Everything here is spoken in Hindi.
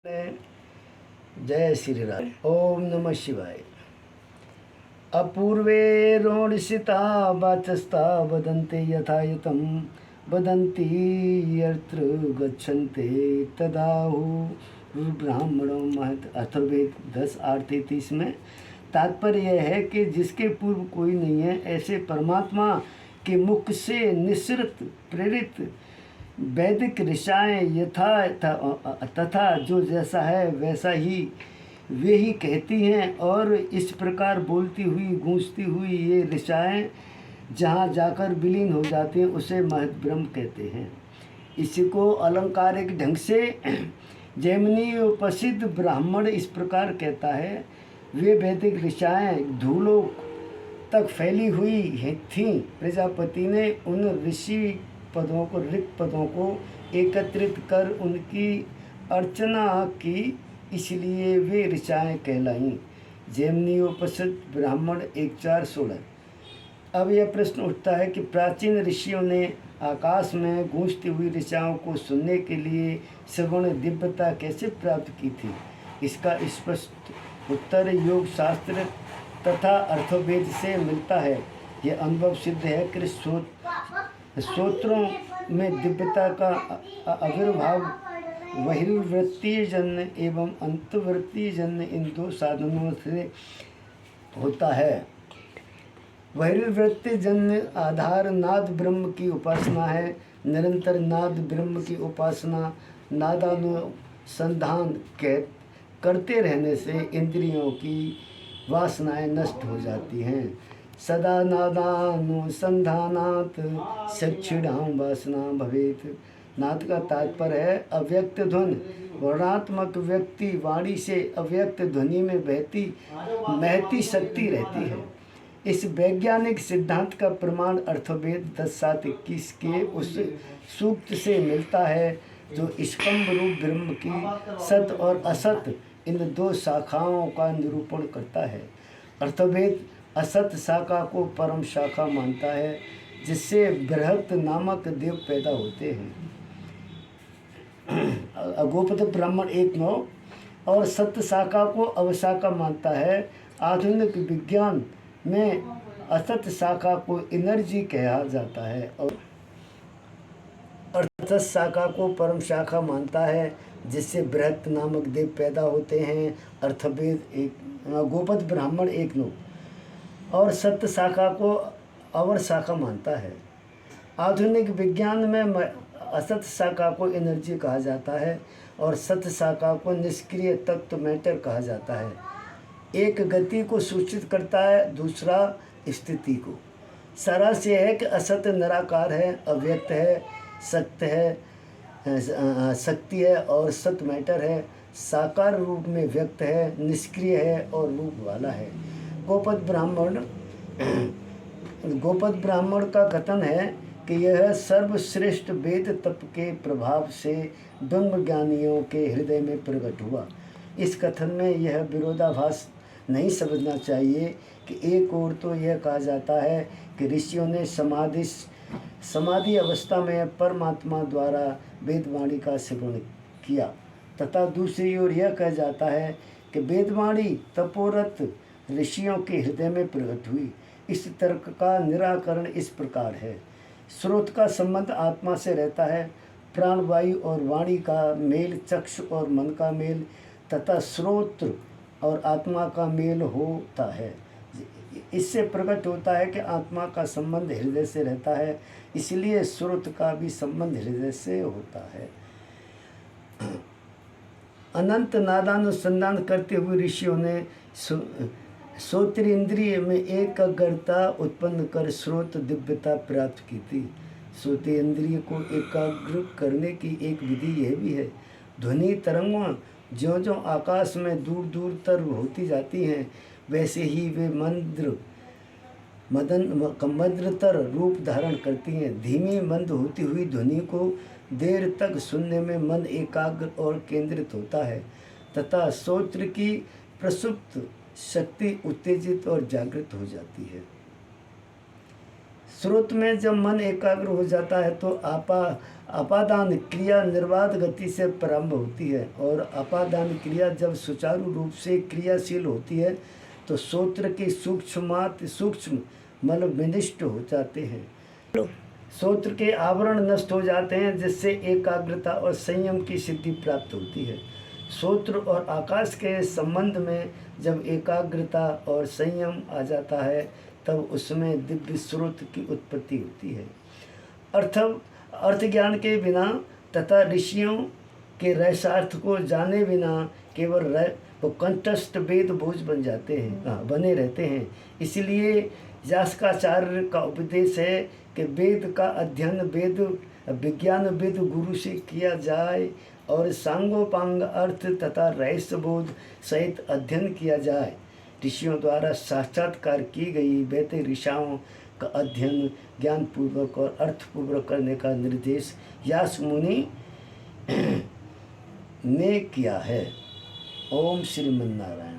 जय श्री राम। ओम नमः शिवाय। अपूर्वे रोणिसिता वाचस्ता वदन्ते यथायतं वदन्ति यत्र गच्छन्ते तदाहु ब्राह्मणो महत्। अथर्ववेद 10:8-33 में तात्पर्य यह है कि जिसके पूर्व कोई नहीं है, ऐसे परमात्मा के मुख से निसृत प्रेरित वैदिक ऋषाएँ तथा जो जैसा है वैसा ही वे ही कहती हैं, और इस प्रकार बोलती हुई गूंजती हुई ये ऋषाएँ जहाँ जाकर विलीन हो जाती हैं उसे महत ब्रह्म कहते हैं। इसी को अलंकारिक ढंग से जैमिनी उपसिद्ध ब्राह्मण इस प्रकार कहता है। वे वैदिक ऋषाएँ धूलोक तक फैली हुई थीं। प्रजापति ने उन ऋषि पदों को रिक्त पदों को एकत्रित कर उनकी अर्चना की, इसलिए वे ऋचाएँ कहलाईं। जैमिनीयोपनिषद ब्राह्मण 1:4-16। अब यह प्रश्न उठता है कि प्राचीन ऋषियों ने आकाश में गूंजती हुई ऋचाओं को सुनने के लिए श्रवण दिव्यता कैसे प्राप्त की थी। इसका स्पष्ट उत्तर योग शास्त्र तथा अर्थवेद से मिलता है। यह अनुभव सिद्ध है कि स्तोत्रों में दिव्यता का आविर्भाव बहिर्वृत्तीय जन्य एवं अंतर्वृत्तीय जन्य इन दो साधनों से होता है। बहिर्वृत्तीय जन्य आधार नाद ब्रह्म की उपासना है। निरंतर नाद ब्रह्म की उपासना नादानुसंधान करते रहने से इंद्रियों की वासनाएं नष्ट हो जाती हैं। सदा नादानुसंधानात् सक्षिणां वासना भवेत्। नाद का तात्पर्य है अव्यक्त ध्वनि। वर्णात्मक व्यक्ति वाणी से अव्यक्त ध्वनि में महती शक्ति रहती है। इस वैज्ञानिक सिद्धांत का प्रमाण अर्थवेद 10:7-21 के उस सूक्त से मिलता है जो स्कंभ रूप ब्रह्म की सत और असत इन दो शाखाओं का निरूपण करता है। अर्थवेद असत शाखा को परम शाखा मानता है, जिससे बृहत नामक देव पैदा होते हैं। गोपद ब्राह्मण 1:9 और सत्य शाखा को अवशाखा मानता है। आधुनिक विज्ञान में असत शाखा को एनर्जी कहा जाता है और अर्थ शाखा को परम शाखा मानता है, जिससे बृहत नामक देव पैदा होते हैं। अर्थवेद गोपद ब्राह्मण 1:9 और सत्य शाखा को अवर शाखा मानता है। आधुनिक विज्ञान में असत शाखा को एनर्जी कहा जाता है और सत्य शाखा को निष्क्रिय तत्व मैटर कहा जाता है। एक गति को सूचित करता है, दूसरा स्थिति को। सारांश यह है कि असत निराकार है, अव्यक्त है, सत्य है, शक्ति है और सत मैटर है। साकार रूप में व्यक्त है, निष्क्रिय है और रूप वाला है। गोपद ब्राह्मण का कथन है कि यह सर्वश्रेष्ठ वेद तप के प्रभाव से ब्रह्म ज्ञानियों के हृदय में प्रकट हुआ। इस कथन में यह विरोधाभास नहीं समझना चाहिए कि एक ओर तो यह कहा जाता है कि ऋषियों ने समाधि अवस्था में परमात्मा द्वारा वेदवाणी का श्रवण किया, तथा दूसरी ओर यह कहा जाता है कि वेदवाणी तपोरत ऋषियों के हृदय में प्रकट हुई। इस तर्क का निराकरण इस प्रकार है। स्रोत का संबंध आत्मा से रहता है। प्राणवायु और वाणी का मेल चक्षु और मन का मेल तथा स्रोत और आत्मा का मेल होता है। इससे प्रकट होता है कि आत्मा का संबंध हृदय से रहता है, इसलिए स्रोत का भी संबंध हृदय से होता है। अनंत नादानुसंधान करते हुए ऋषियों ने श्रोत्रेंद्रिय में एकाग्रता उत्पन्न कर स्रोत दिव्यता प्राप्त की थी। श्रोत्रेंद्रिय को एकाग्र करने की एक विधि यह भी है। ध्वनि तरंगों ज्यों-ज्यों आकाश में दूर दूर तर होती जाती हैं, वैसे ही वे मद्रतर रूप धारण करती हैं। धीमी मंद होती हुई ध्वनि को देर तक सुनने में मन एकाग्र और केंद्रित होता है तथा श्रोत्र की प्रसुप्त शक्ति उत्तेजित और जागृत हो जाती है। स्रोत में जब मन एकाग्र हो जाता है तो अपादान क्रिया निर्बाध गति से प्रारंभ होती है, और अपादान क्रिया जब सुचारू रूप से क्रियाशील होती है तो श्रोत्र के सूक्ष्म मल विनिष्ट हो जाते हैं, श्रोत्र के आवरण नष्ट हो जाते हैं, जिससे एकाग्रता और संयम की सिद्धि प्राप्त होती है। श्रोत्र और आकाश के संबंध में जब एकाग्रता और संयम आ जाता है तब उसमें दिव्य स्रोत की उत्पत्ति होती है। अर्थ ज्ञान के बिना तथा ऋषियों के रहस्यार्थ को जाने बिना केवल वो कंठस्थ वेद भोज बने रहते हैं। इसलिए यास्काचार्य का उपदेश है कि वेद का अध्ययन विज्ञान वेद गुरु से किया जाए और सांगोपांग अर्थ तथा रहस्य बोध सहित अध्ययन किया जाए। ऋषियों द्वारा साक्षात्कार की गई वैदिक ऋषाओं का अध्ययन ज्ञानपूर्वक और अर्थपूर्वक करने का निर्देश व्यास मुनि ने किया है। ओम श्रीमन्नारायण।